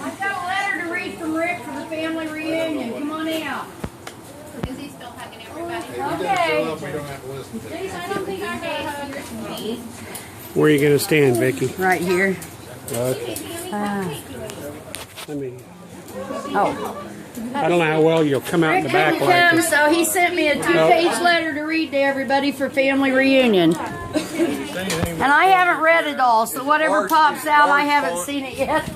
I've got a letter to read from Rick for the family reunion. Come on out. Is he still hugging everybody? Okay. We don't have to listen to it. Please, I don't think I got hugged. Where are you going to stand, Vicky? Right here. Let me. Oh. I don't know how well you'll come out in Rick the back couldn't like come, this. so he sent me a 2-page letter to read to everybody for family reunion. And I haven't read it all, so whatever pops out, I haven't seen it yet.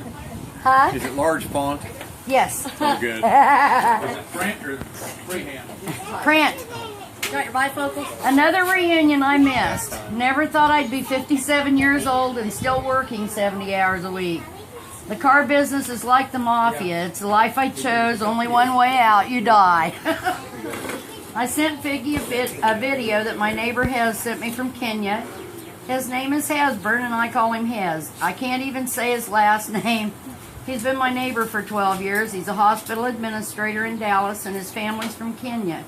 Huh? Is it large font? Yes. Oh, good. Is it print or freehand? Print. Got your bifocals? Another reunion I missed. Never thought I'd be 57 years old and still working 70 hours a week. The car business is like the mafia. It's the life I chose. Only one way out. You die. I sent Vicky a video that my neighbor Hez sent me from Kenya. His name is Hasburn, and I call him Hez. I can't even say his last name. He's been my neighbor for 12 years. He's a hospital administrator in Dallas, and his family's from Kenya.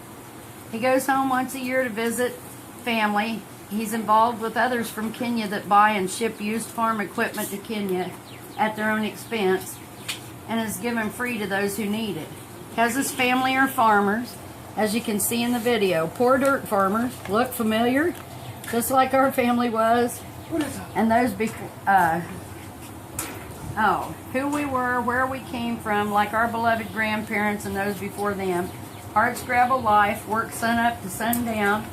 He goes home once a year to visit family. He's involved with others from Kenya that buy and ship used farm equipment to Kenya at their own expense, and is given free to those who need it. Hez's family are farmers, as you can see in the video. Poor dirt farmers. Look familiar? Just like our family was. And those before, who we were, where we came from, like our beloved grandparents and those before them. Hard scrabble life, work sun up to sundown.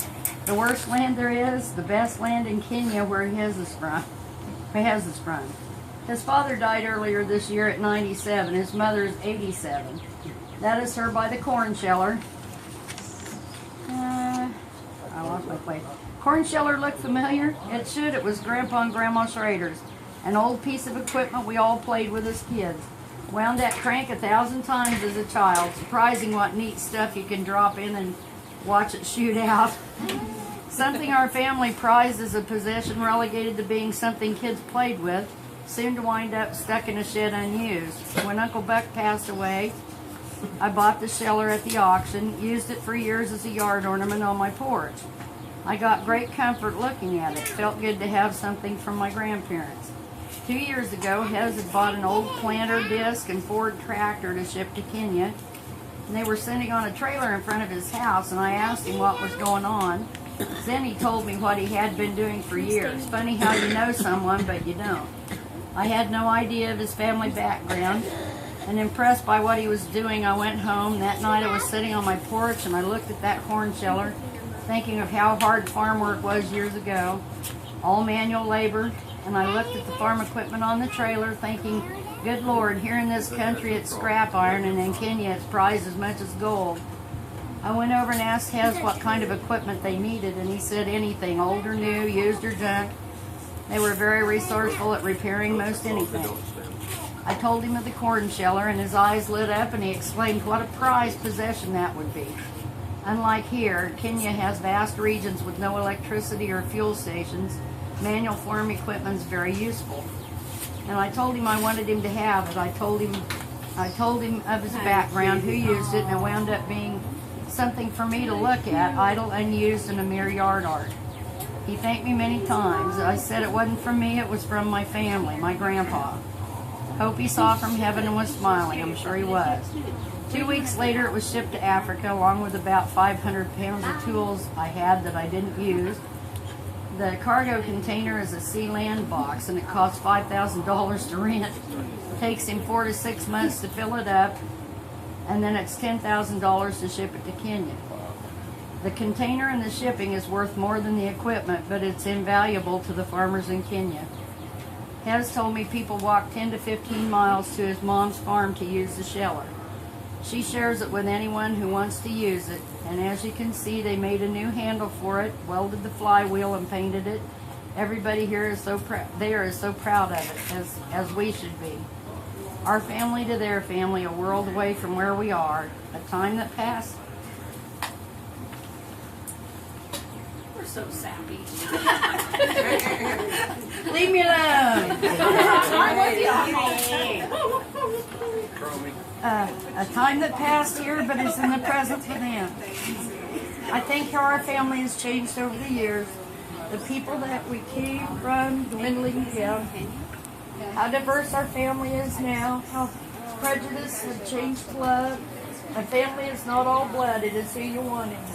The worst land there is, the best land in Kenya where Hez is from. His father died earlier this year at 97. His mother is 87. That is her by the corn sheller. I lost my place. Corn sheller look familiar? It should. It was Grandpa and Grandma Schrader's. An old piece of equipment we all played with as kids. Wound that crank 1,000 times as a child. Surprising what neat stuff you can drop in and watch it shoot out. Something our family prized as a possession relegated to being something kids played with, soon to wind up stuck in a shed unused. When Uncle Buck passed away, I bought the sheller at the auction, used it for years as a yard ornament on my porch. I got great comfort looking at it. Felt good to have something from my grandparents. 2 years ago, Hez had bought an old planter disc and Ford tractor to ship to Kenya. And they were sitting on a trailer in front of his house, and I asked him what was going on. Then he told me what he had been doing for years. Funny how you know someone, but you don't. I had no idea of his family background, and impressed by what he was doing, I went home. That night I was sitting on my porch, and I looked at that corn sheller, thinking of how hard farm work was years ago, all manual labor, and I looked at the farm equipment on the trailer, thinking, good Lord, here in this country it's scrap iron, and in Kenya it's prized as much as gold. I went over and asked Hez what kind of equipment they needed, and he said anything, old or new, used or junk. They were very resourceful at repairing most anything. I told him of the corn sheller, and his eyes lit up, and he exclaimed what a prized possession that would be. Unlike here, Kenya has vast regions with no electricity or fuel stations. Manual farm equipment is very useful. And I told him I wanted him to have it. I told him of his background, who used it, and it wound up being something for me to look at, idle, unused, and a mere yard art. He thanked me many times. I said it wasn't from me, it was from my family, my grandpa. Hope he saw from heaven and was smiling. I'm sure he was. 2 weeks later, it was shipped to Africa, along with about 500 pounds of tools I had that I didn't use. The cargo container is a Sealand box, and it costs $5,000 to rent. It takes him 4 to 6 months to fill it up, and then it's $10,000 to ship it to Kenya. The container and the shipping is worth more than the equipment, but it's invaluable to the farmers in Kenya. Hez told me people walk 10 to 15 miles to his mom's farm to use the sheller. She shares it with anyone who wants to use it, and as you can see, they made a new handle for it, welded the flywheel, and painted it. Everybody here is so proud of it, as we should be. Our family to their family, a world away from where we are, a time that passed. We're so sappy. Leave me alone. A time that passed here, but is in the present for them. I think how our family has changed over the years. The people that we came from dwindling down, how diverse our family is now, how prejudice has changed blood. My family is not all blood, it is who you want in it.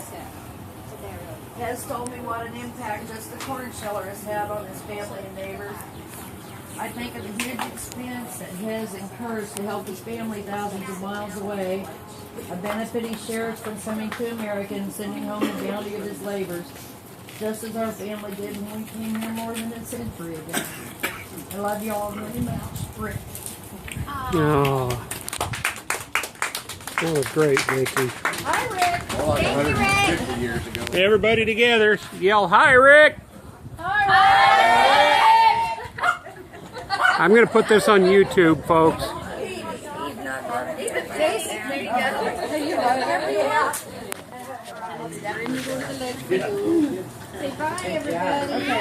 Has told me what an impact just the corn sheller has had on his family and neighbors. I think of the huge expense that Hez incurs to help his family thousands of miles away, a benefit he shares from coming to America and sending home the bounty of his labors, just as our family did when we came here more than a century ago. I love you all very much. Rick. Oh, that was great, Vicky. Hi, Rick. Thank you, Rick. 50 years ago. Everybody together, yell, "Hi, Rick!" I'm going to put this on YouTube, folks. Say bye, everybody.